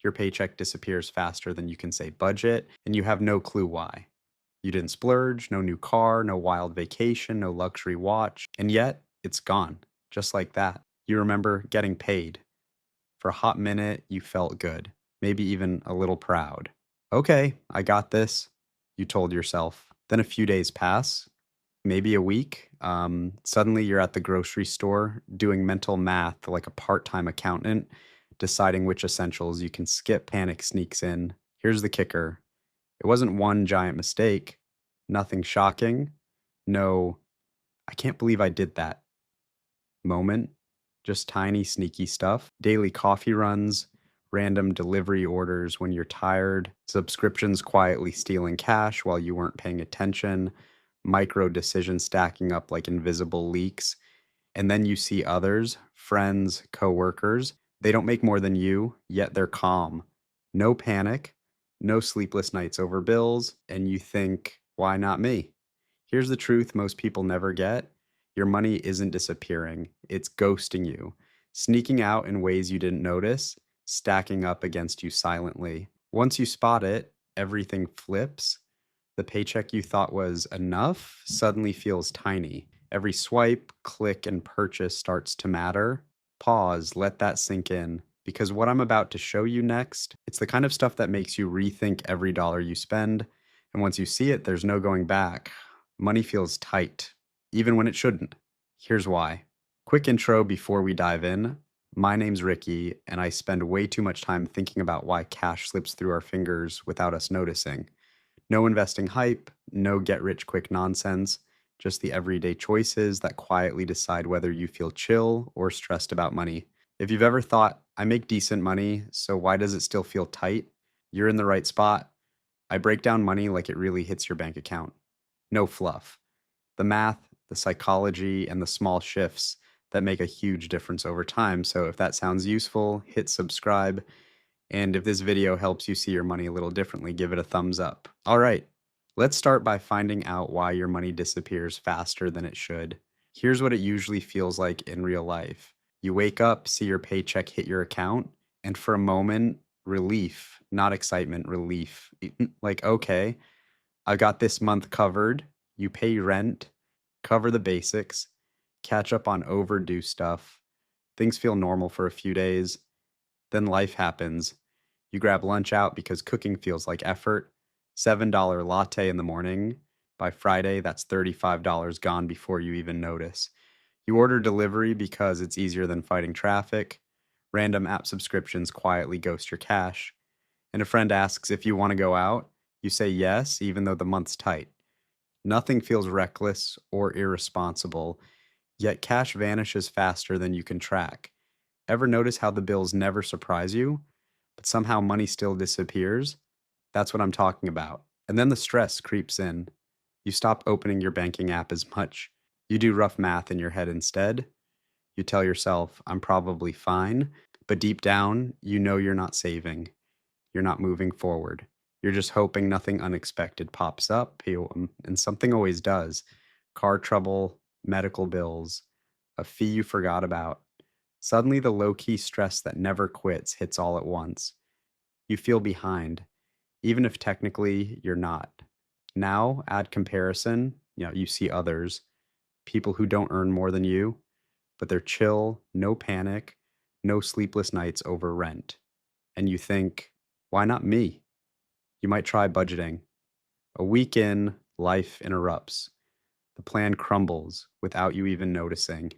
Your paycheck disappears faster than you can say budget, and you have no clue why. You didn't splurge, no new car, no wild vacation, no luxury watch, and yet it's gone, just like that. You remember getting paid. For a hot minute, you felt good, maybe even a little proud. Okay, I got this, you told yourself. Then a few days pass, maybe a week. Suddenly you're at the grocery store doing mental math like a part time accountant, deciding which essentials you can skip. Panic sneaks in. Here's the kicker: it wasn't one giant mistake, nothing shocking. No, I can't believe I did that moment. Just tiny, sneaky stuff. Daily coffee runs, random delivery orders when you're tired, subscriptions quietly stealing cash while you weren't paying attention, micro decisions stacking up like invisible leaks. And then you see others, friends, coworkers. They don't make more than you, yet they're calm. No panic, no sleepless nights over bills, and you think, why not me? Here's the truth most people never get: your money isn't disappearing, it's ghosting you, sneaking out in ways you didn't notice, stacking up against you silently. Once you spot it, everything flips. The paycheck you thought was enough suddenly feels tiny. Every swipe, click, and purchase starts to matter. Pause, let that sink in. Because what I'm about to show you next, it's the kind of stuff that makes you rethink every dollar you spend. And once you see it, there's no going back. Money feels tight, even when it shouldn't. Here's why. Quick intro before we dive in. My name's Ricky, and I spend way too much time thinking about why cash slips through our fingers without us noticing. No investing hype, no get rich quick nonsense, just the everyday choices that quietly decide whether you feel chill or stressed about money. If you've ever thought, I make decent money, so why does it still feel tight? You're in the right spot. I break down money like it really hits your bank account. No fluff. The math, the psychology, and the small shifts that make a huge difference over time. So if that sounds useful, hit subscribe. And if this video helps you see your money a little differently, give it a thumbs up. All right, let's start by finding out why your money disappears faster than it should. Here's what it usually feels like in real life. You wake up, see your paycheck hit your account, and for a moment, relief, not excitement, relief. Like, okay, I got this month covered. You pay rent, cover the basics, catch up on overdue stuff. Things feel normal for a few days. Then life happens. You grab lunch out because cooking feels like effort. $7 latte in the morning. By Friday, that's $35 gone before you even notice. You order delivery because it's easier than fighting traffic. Random app subscriptions quietly ghost your cash. And a friend asks if you want to go out. You say yes, even though the month's tight. Nothing feels reckless or irresponsible, yet cash vanishes faster than you can track. Ever notice how the bills never surprise you, but somehow money still disappears? That's what I'm talking about. And then the stress creeps in. You stop opening your banking app as much. You do rough math in your head instead. You tell yourself, I'm probably fine, but deep down, you know you're not saving. You're not moving forward. You're just hoping nothing unexpected pops up, and something always does. Car trouble, medical bills, a fee you forgot about. Suddenly, the low key stress that never quits hits all at once. You feel behind, even if technically you're not. Now, add comparison. You see others, people who don't earn more than you, but they're chill, no panic, no sleepless nights over rent. And you think, why not me? You might try budgeting. A week in, life interrupts. The plan crumbles without you even noticing.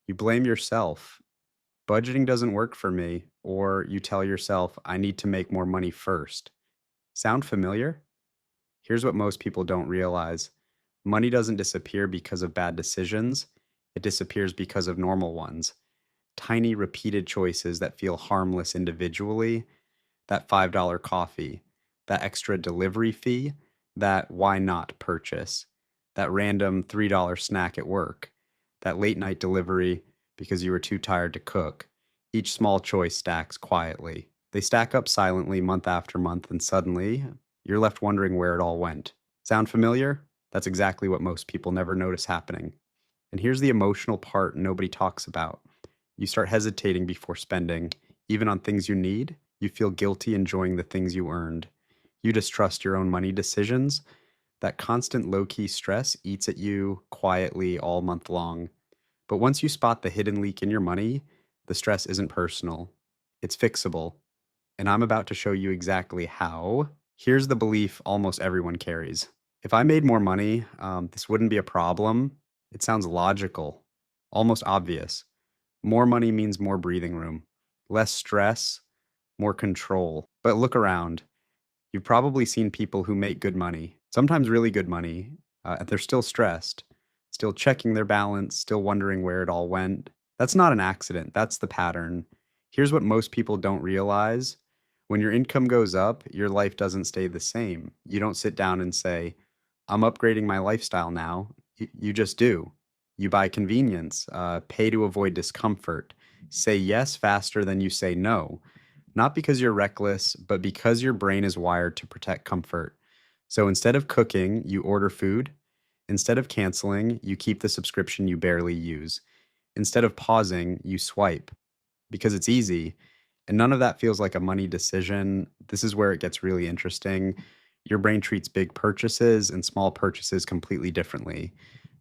You blame yourself. Budgeting doesn't work for me, or you tell yourself, I need to make more money first. Sound familiar? Here's what most people don't realize: money doesn't disappear because of bad decisions, it disappears because of normal ones. Tiny, repeated choices that feel harmless individually: that $5 coffee, that extra delivery fee, that why not purchase, that random $3 snack at work, that late night delivery because you were too tired to cook. Each small choice stacks quietly. They stack up silently month after month, and suddenly you're left wondering where it all went. Sound familiar? That's exactly what most people never notice happening. And here's the emotional part nobody talks about. You start hesitating before spending, even on things you need. You feel guilty enjoying the things you earned. You distrust your own money decisions. That constant low key stress eats at you quietly all month long. But once you spot the hidden leak in your money, the stress isn't personal, it's fixable. And I'm about to show you exactly how. Here's the belief almost everyone carries: if I made more money, this wouldn't be a problem. It sounds logical, almost obvious. More money means more breathing room, less stress, more control. But look around. You've probably seen people who make good money, sometimes really good money, and they're still stressed, still checking their balance, still wondering where it all went. That's not an accident, that's the pattern. Here's what most people don't realize: when your income goes up, your life doesn't stay the same. You don't sit down and say, I'm upgrading my lifestyle now. You just do. You buy convenience, pay to avoid discomfort, say yes faster than you say no. Not because you're reckless, but because your brain is wired to protect comfort. So instead of cooking, you order food. Instead of canceling, you keep the subscription you barely use. Instead of pausing, you swipe because it's easy. And none of that feels like a money decision. This is where it gets really interesting. Your brain treats big purchases and small purchases completely differently.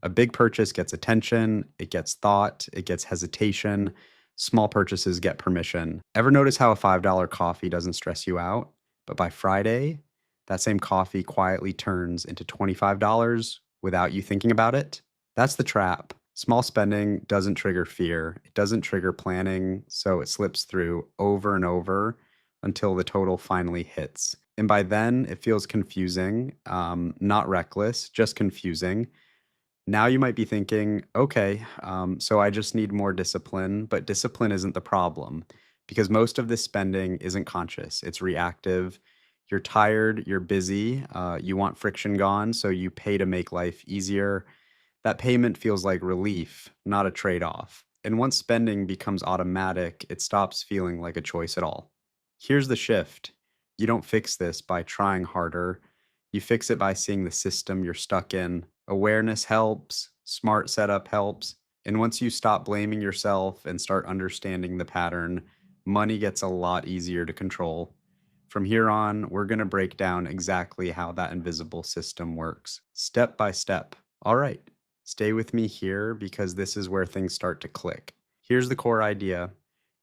A big purchase gets attention, it gets thought, it gets hesitation. Small purchases get permission. Ever notice how a $5 coffee doesn't stress you out? But by Friday, that same coffee quietly turns into $25 without you thinking about it? That's the trap. Small spending doesn't trigger fear, it doesn't trigger planning, so it slips through over and over until the total finally hits. And by then, it feels confusing, not reckless, just confusing. Now you might be thinking, okay, so I just need more discipline, but discipline isn't the problem because most of this spending isn't conscious, it's reactive. You're tired, you're busy, you want friction gone, so you pay to make life easier. That payment feels like relief, not a trade off. And once spending becomes automatic, it stops feeling like a choice at all. Here's the shift: you don't fix this by trying harder, you fix it by seeing the system you're stuck in. Awareness helps, smart setup helps. And once you stop blaming yourself and start understanding the pattern, money gets a lot easier to control. From here on, we're going to break down exactly how that invisible system works, step by step. All right, stay with me here because this is where things start to click. Here's the core idea: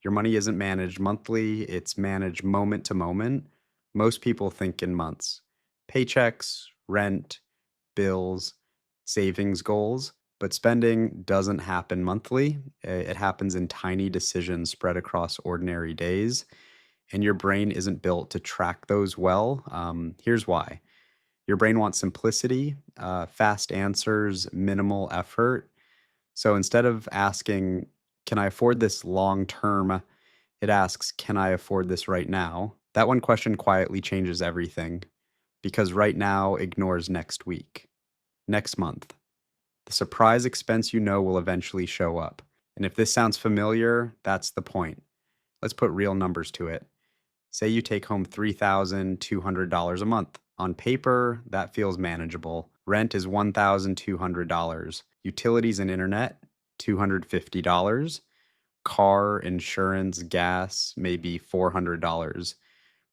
your money isn't managed monthly, it's managed moment to moment. Most people think in months: paychecks, rent, bills, savings goals. But spending doesn't happen monthly. It happens in tiny decisions spread across ordinary days. And your brain isn't built to track those well. Here's why: your brain wants simplicity, fast answers, minimal effort. So instead of asking, can I afford this long term? It asks, can I afford this right now? That one question quietly changes everything because right now ignores next week, next month. The surprise expense you know will eventually show up. And if this sounds familiar, that's the point. Let's put real numbers to it. Say you take home $3,200 a month. On paper, that feels manageable. Rent is $1,200. Utilities and internet, $250. Car, insurance, gas, maybe $400.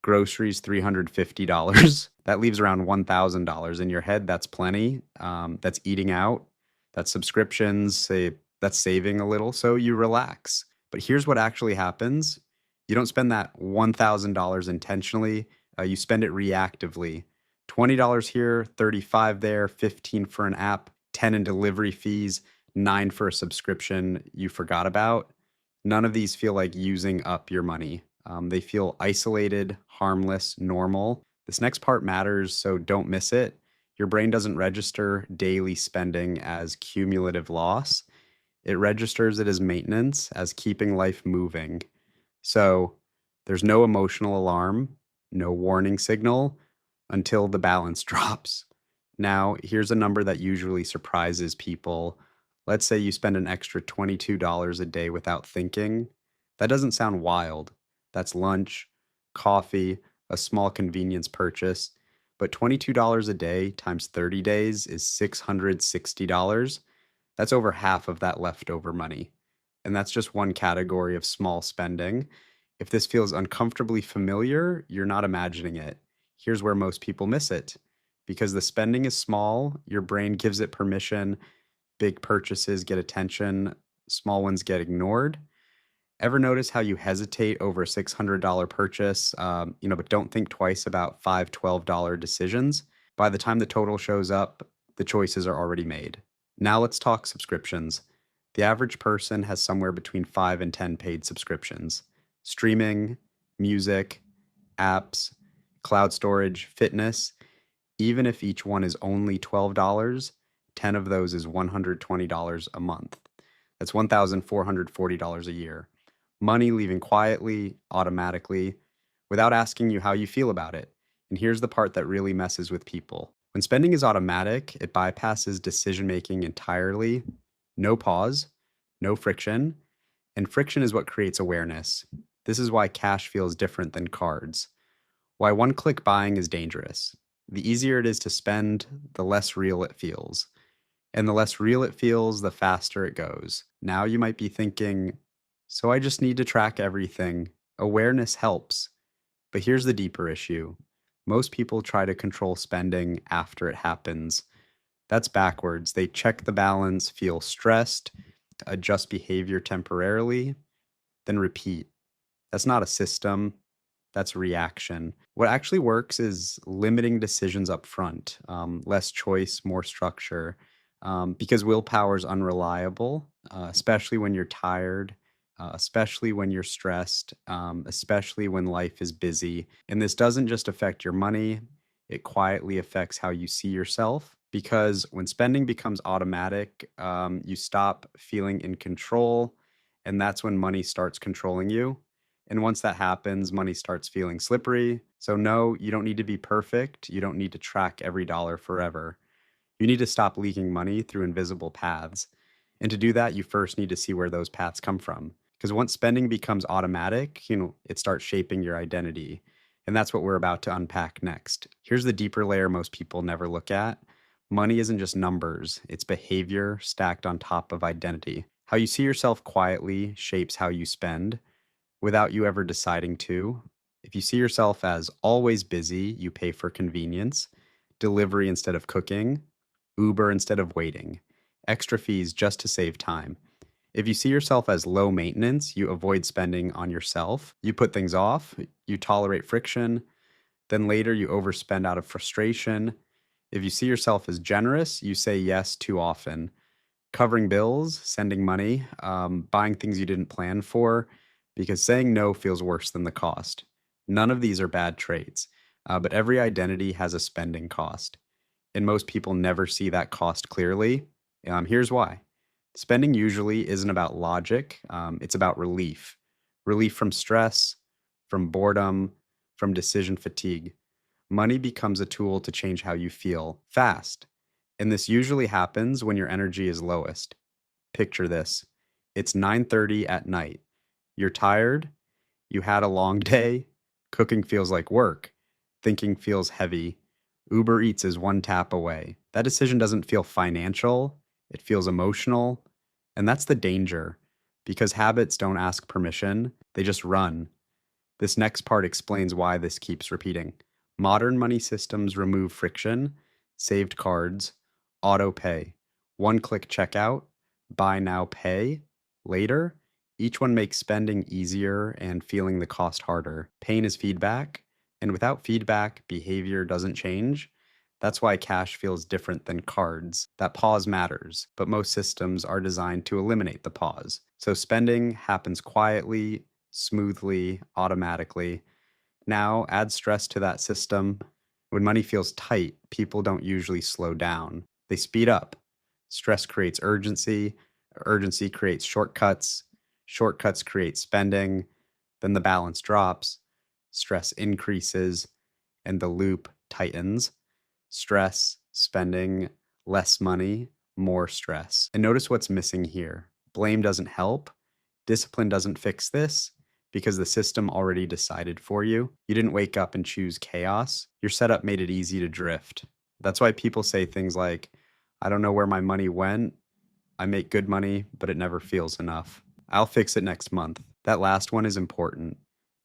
Groceries, $350. That leaves around $1,000. In your head, that's plenty. That's eating out, that's subscriptions, say that's saving a little, so you relax. But here's what actually happens: you don't spend that $1,000 intentionally, you spend it reactively. $20 here, 35 there, 15 for an app, 10 in delivery fees, 9 for a subscription you forgot about. None of these feel like using up your money. They feel isolated, harmless, normal. This next part matters, so don't miss it. Your brain doesn't register daily spending as cumulative loss. It registers it as maintenance, as keeping life moving. So there's no emotional alarm, no warning signal until the balance drops. Now, here's a number that usually surprises people. Let's say you spend an extra $22 a day without thinking. That doesn't sound wild. That's lunch, coffee, a small convenience purchase. But $22 a day times 30 days is $660. That's over half of that leftover money. And that's just one category of small spending. If this feels uncomfortably familiar, you're not imagining it. Here's where most people miss it. Because the spending is small, your brain gives it permission. Big purchases get attention, small ones get ignored. Ever notice how you hesitate over a $600 purchase, but don't think twice about five $12 decisions? By the time the total shows up, the choices are already made. Now let's talk subscriptions. The average person has somewhere between 5 and 10 paid subscriptions. Streaming, music, apps, cloud storage, fitness. Even if each one is only $12, 10 of those is $120 a month. That's $1,440 a year. Money leaving quietly, automatically, without asking you how you feel about it. And here's the part that really messes with people. When spending is automatic, it bypasses decision making entirely. No pause, no friction. And friction is what creates awareness. This is why cash feels different than cards. Why one click buying is dangerous. The easier it is to spend, the less real it feels. And the less real it feels, the faster it goes. Now you might be thinking, so I just need to track everything. Awareness helps. But here's the deeper issue. Most people try to control spending after it happens. That's backwards. They check the balance, feel stressed, adjust behavior temporarily, then repeat. That's not a system. That's reaction. What actually works is limiting decisions up front, less choice, more structure, because willpower is unreliable, especially when you're tired, especially when you're stressed, especially when life is busy. And this doesn't just affect your money, it quietly affects how you see yourself. Because when spending becomes automatic, you stop feeling in control, and that's when money starts controlling you. And once that happens, money starts feeling slippery. So, no, you don't need to be perfect. You don't need to track every dollar forever. You need to stop leaking money through invisible paths. And to do that, you first need to see where those paths come from. Because once spending becomes automatic, it starts shaping your identity. And that's what we're about to unpack next. Here's the deeper layer most people never look at. Money isn't just numbers, it's behavior stacked on top of identity. How you see yourself quietly shapes how you spend without you ever deciding to. If you see yourself as always busy, you pay for convenience, delivery instead of cooking, Uber instead of waiting, extra fees just to save time. If you see yourself as low maintenance, you avoid spending on yourself, you put things off, you tolerate friction, then later you overspend out of frustration. If you see yourself as generous, you say yes too often, covering bills, sending money, buying things you didn't plan for, because saying no feels worse than the cost. None of these are bad traits, but every identity has a spending cost. And most people never see that cost clearly. Here's why. Spending usually isn't about logic, it's about relief. Relief from stress, from boredom, from decision fatigue. Money becomes a tool to change how you feel fast. And this usually happens when your energy is lowest. Picture this. It's 9:30 at night. You're tired, you had a long day, cooking feels like work, thinking feels heavy. Uber Eats is one tap away. That decision doesn't feel financial, it feels emotional. And that's the danger, because habits don't ask permission, they just run. This next part explains why this keeps repeating. Modern money systems remove friction, saved cards, auto pay, one click checkout, buy now, pay later. Each one makes spending easier and feeling the cost harder. Pain is feedback, and without feedback, behavior doesn't change. That's why cash feels different than cards. That pause matters, but most systems are designed to eliminate the pause. So spending happens quietly, smoothly, automatically. Now, add stress to that system. When money feels tight, people don't usually slow down, they speed up. Stress creates urgency, urgency creates shortcuts, shortcuts create spending, then the balance drops, stress increases, and the loop tightens. Stress, spending, less money, more stress. And notice what's missing here. Blame doesn't help. Discipline doesn't fix this because the system already decided for you. You didn't wake up and choose chaos. Your setup made it easy to drift. That's why people say things like, I don't know where my money went. I make good money, but it never feels enough. I'll fix it next month. That last one is important.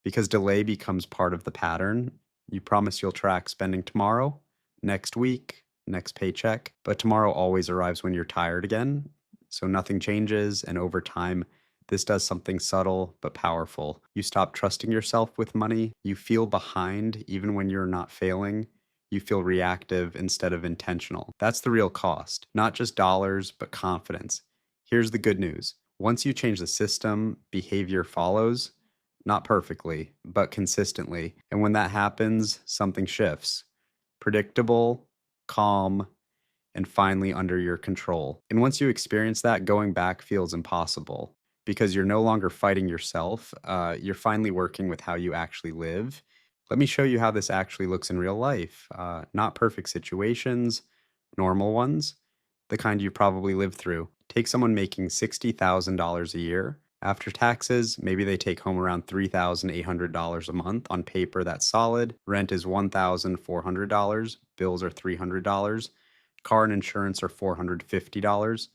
because delay becomes part of the pattern. You promise you'll track spending tomorrow, next week, next paycheck, but tomorrow always arrives when you're tired again. So nothing changes, and over time, this does something subtle but powerful. You stop trusting yourself with money. You feel behind even when you're not failing. You feel reactive instead of intentional. That's the real cost, not just dollars, but confidence. Here's the good news. Once you change the system, behavior follows, not perfectly, but consistently. And when that happens, something shifts. Predictable, calm, and finally under your control. And once you experience that, going back feels impossible because you're no longer fighting yourself. You're finally working with how you actually live. Let me show you how this actually looks in real life. Not perfect situations, normal ones, the kind you probably lived through. Take someone making $60,000 a year. After taxes, maybe they take home around $3,800 a month. On paper, that's solid. Rent is $1,400. Bills are $300. Car and insurance are $450.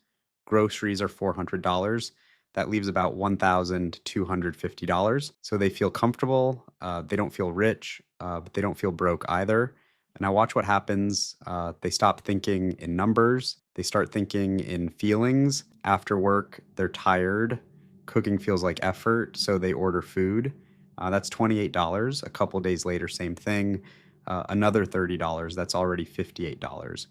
Groceries are $400. That leaves about $1,250. So they feel comfortable. They don't feel rich, but they don't feel broke either. And now watch what happens. They stop thinking in numbers. They start thinking in feelings. After work, they're tired. Cooking feels like effort, so they order food. That's $28. A couple days later, same thing. Another $30. That's already $58.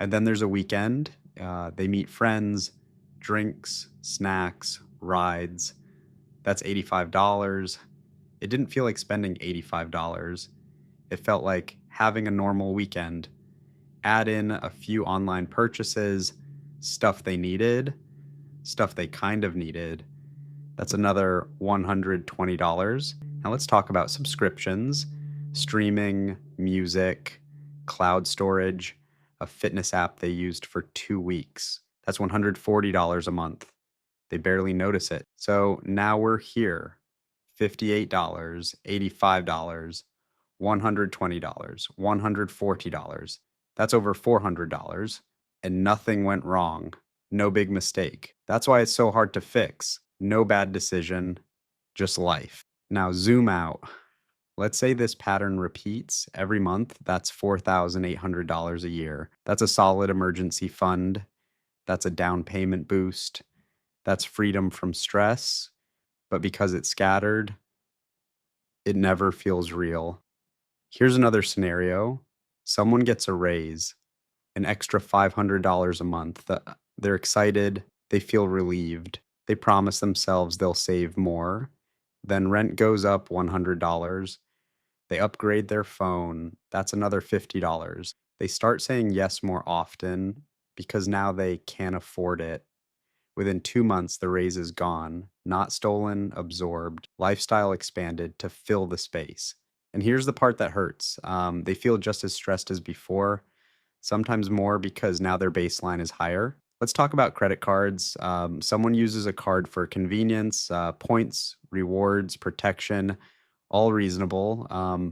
And then there's a weekend. They meet friends, drinks, snacks, rides. That's $85. It didn't feel like spending $85. It felt like having a normal weekend. Add in a few online purchases, stuff they needed, stuff they kind of needed. That's another $120. Now let's talk about subscriptions, streaming, music, cloud storage, a fitness app they used for 2 weeks. That's $140 a month. They barely notice it. So now we're here. $58, $85, $120, $140. That's over $400. And nothing went wrong. No big mistake. That's why it's so hard to fix. No bad decision, just life. Now zoom out. Let's say this pattern repeats every month. That's $4,800 a year. That's a solid emergency fund. That's a down payment boost. That's freedom from stress. But because it's scattered, it never feels real. Here's another scenario. Someone gets a raise, an extra $500 a month. They're excited. They feel relieved. They promise themselves they'll save more. Then rent goes up $100. They upgrade their phone. That's another $50. They start saying yes more often because now they can't afford it. Within 2 months, the raise is gone, not stolen, absorbed, lifestyle expanded to fill the space. And here's the part that hurts. They feel just as stressed as before, sometimes more because now their baseline is higher. Let's talk about credit cards. Someone uses a card for convenience, points, rewards, protection, all reasonable,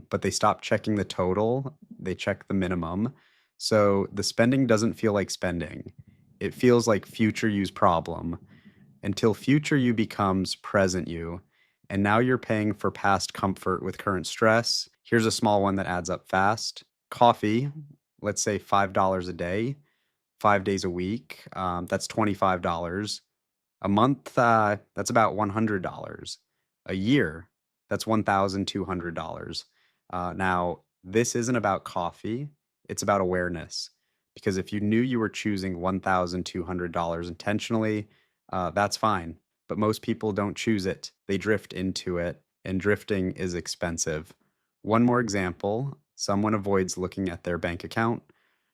but they stop checking the total. They check the minimum. So the spending doesn't feel like spending. It feels like future you's problem until future you becomes present you. And now you're paying for past comfort with current stress. Here's a small one that adds up fast. Coffee, let's say $5 a day, 5 days a week. That's $25. A month, that's about $100. A year, that's $1,200. Now, this isn't about coffee, it's about awareness. Because if you knew you were choosing $1,200 intentionally, that's fine. But most people don't choose it. They drift into it, and drifting is expensive. One more example, someone avoids looking at their bank account,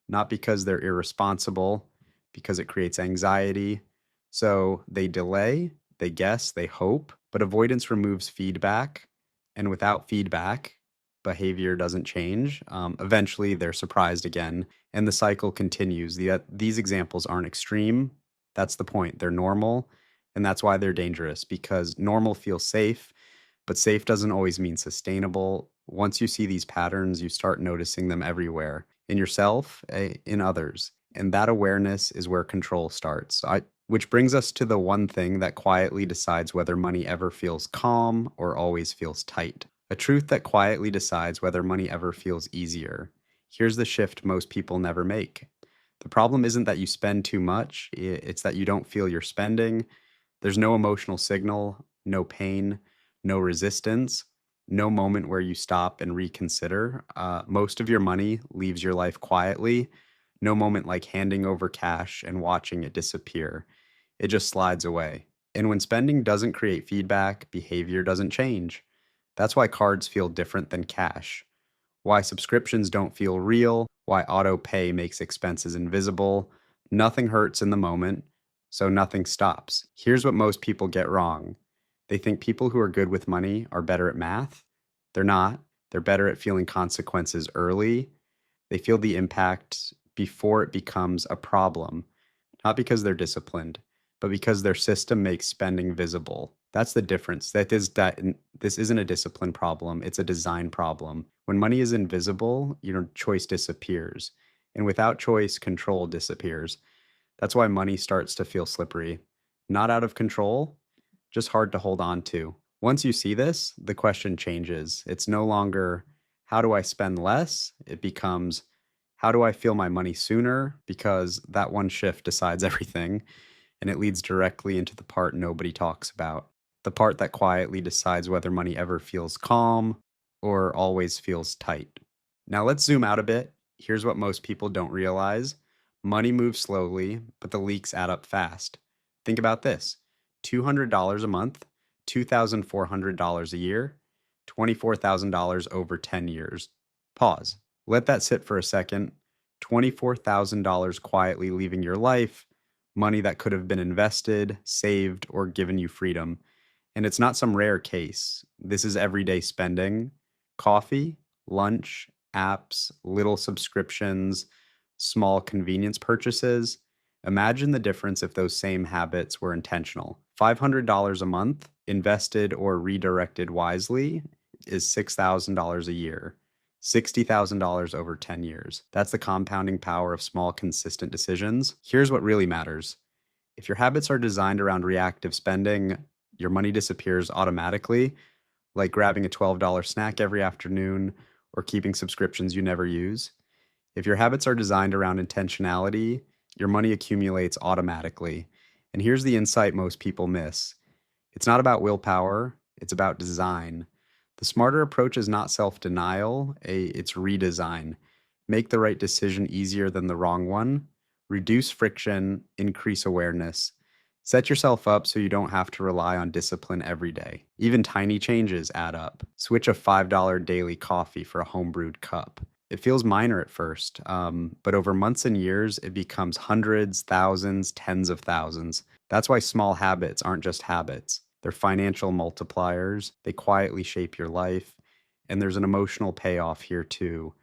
not because they're irresponsible, because it creates anxiety. So they delay, they guess, they hope, but avoidance removes feedback. And without feedback, behavior doesn't change. Eventually, they're surprised again, and the cycle continues. These examples aren't extreme. That's the point. They're normal, and that's why they're dangerous, because normal feels safe, but safe doesn't always mean sustainable. Once you see these patterns, you start noticing them everywhere, in yourself, in others. And that awareness is where control starts. Which brings us to the one thing that quietly decides whether money ever feels calm or always feels tight. A truth that quietly decides whether money ever feels easier. Here's the shift most people never make. The problem isn't that you spend too much, it's that you don't feel you're spending. There's no emotional signal, no pain, no resistance, no moment where you stop and reconsider. Most of your money leaves your life quietly. No moment like handing over cash and watching it disappear. It just slides away. And when spending doesn't create feedback, behavior doesn't change. That's why cards feel different than cash, why subscriptions don't feel real, why auto pay makes expenses invisible. Nothing hurts in the moment, so nothing stops. Here's what most people get wrong. They think people who are good with money are better at math. They're not. They're better at feeling consequences early. They feel the impact before it becomes a problem, not because they're disciplined, but because their system makes spending visible. That's the difference. This isn't a discipline problem, it's a design problem. When money is invisible, your choice disappears. And without choice, control disappears. That's why money starts to feel slippery. Not out of control, just hard to hold on to. Once you see this, the question changes. It's no longer, how do I spend less? It becomes, how do I feel my money sooner? Because that one shift decides everything, and it leads directly into the part nobody talks about. The part that quietly decides whether money ever feels calm or always feels tight. Now let's zoom out a bit. Here's what most people don't realize. Money moves slowly, but the leaks add up fast. Think about this. $200 a month, $2,400 a year, $24,000 over 10 years. Pause. Let that sit for a second. $24,000 quietly leaving your life, money that could have been invested, saved, or given you freedom. And it's not some rare case. This is everyday spending. Coffee, lunch, apps, little subscriptions, small convenience purchases. Imagine the difference if those same habits were intentional. $500 a month, invested or redirected wisely, is $6,000 a year. $60,000 over 10 years. That's the compounding power of small, consistent decisions. Here's what really matters. If your habits are designed around reactive spending, your money disappears automatically, like grabbing a $12 snack every afternoon or keeping subscriptions you never use. If your habits are designed around intentionality, your money accumulates automatically. And here's the insight most people miss. It's not about willpower, it's about design. The smarter approach is not self-denial, it's redesign. Make the right decision easier than the wrong one. Reduce friction, increase awareness. Set yourself up so you don't have to rely on discipline every day. Even tiny changes add up. Switch a $5 daily coffee for a home-brewed cup. It feels minor at first, but over months and years, it becomes hundreds, thousands, tens of thousands. That's why small habits aren't just habits. They're financial multipliers. They quietly shape your life. And there's an emotional payoff here too.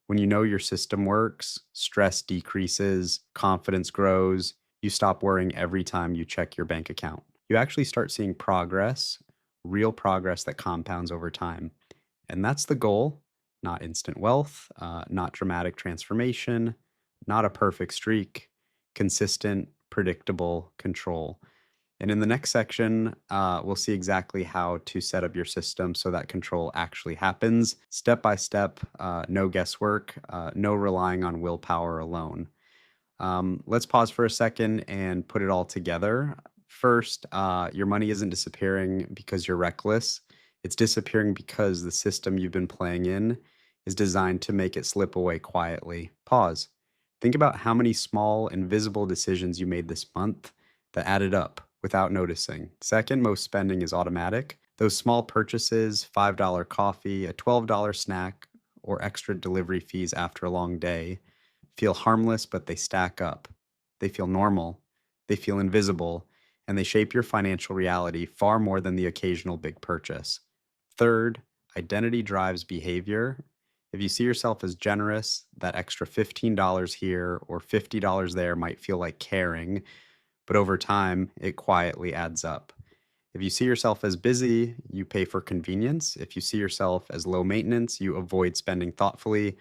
When you know your system works, stress decreases, confidence grows, you stop worrying every time you check your bank account. You actually start seeing progress, real progress that compounds over time. And that's the goal, not instant wealth, not dramatic transformation, not a perfect streak, consistent, predictable control. And in the next section, we'll see exactly how to set up your system so that control actually happens, step by step, no guesswork, no relying on willpower alone. Let's pause for a second and put it all together. First, your money isn't disappearing because you're reckless. It's disappearing because the system you've been playing in is designed to make it slip away quietly. Pause. Think about how many small, invisible decisions you made this month that added up without noticing. Second, most spending is automatic. Those small purchases, $5 coffee, a $12 snack, or extra delivery fees after a long day, feel harmless, but they stack up. They feel normal, they feel invisible, and they shape your financial reality far more than the occasional big purchase. Third, identity drives behavior. If you see yourself as generous, that extra $15 here or $50 there might feel like caring, but over time, it quietly adds up. If you see yourself as busy, you pay for convenience. If you see yourself as low maintenance, you avoid spending thoughtfully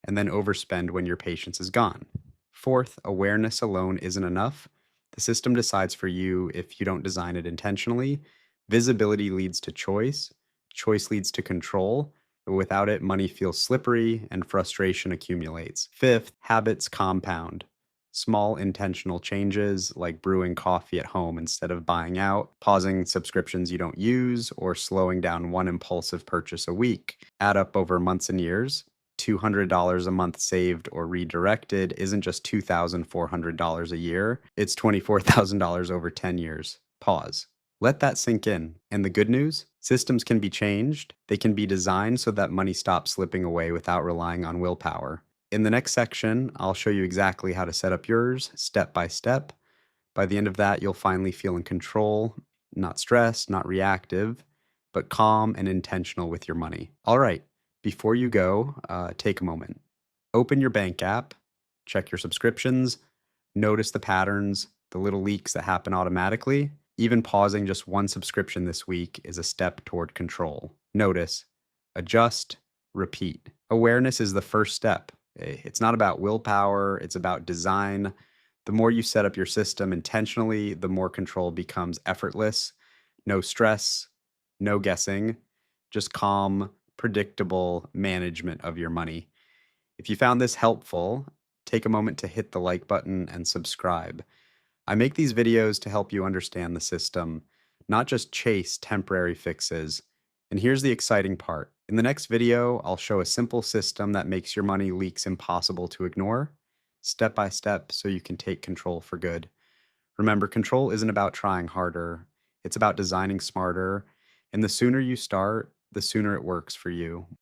and then overspend when your patience is gone. Fourth, awareness alone isn't enough. The system decides for you if you don't design it intentionally. Visibility leads to choice, choice leads to control. But without it, money feels slippery and frustration accumulates. Fifth, habits compound. Small intentional changes like brewing coffee at home instead of buying out, pausing subscriptions you don't use, or slowing down one impulsive purchase a week add up over months and years. $200 a month saved or redirected isn't just $2,400 a year, it's $24,000 over 10 years. Pause. Let that sink in. And the good news? Systems can be changed. They can be designed so that money stops slipping away without relying on willpower. In the next section, I'll show you exactly how to set up yours step by step. By the end of that, you'll finally feel in control, not stressed, not reactive, but calm and intentional with your money. All right, before you go, take a moment. Open your bank app, check your subscriptions, notice the patterns, the little leaks that happen automatically. Even pausing just one subscription this week is a step toward control. Notice, adjust, repeat. Awareness is the first step. It's not about willpower, it's about design. The more you set up your system intentionally, the more control becomes effortless. No stress, no guessing, just calm, predictable management of your money. If you found this helpful, take a moment to hit the like button and subscribe. I make these videos to help you understand the system, not just chase temporary fixes. And here's the exciting part. In the next video, I'll show a simple system that makes your money leaks impossible to ignore, step by step, so you can take control for good. Remember, control isn't about trying harder, it's about designing smarter. And the sooner you start, the sooner it works for you.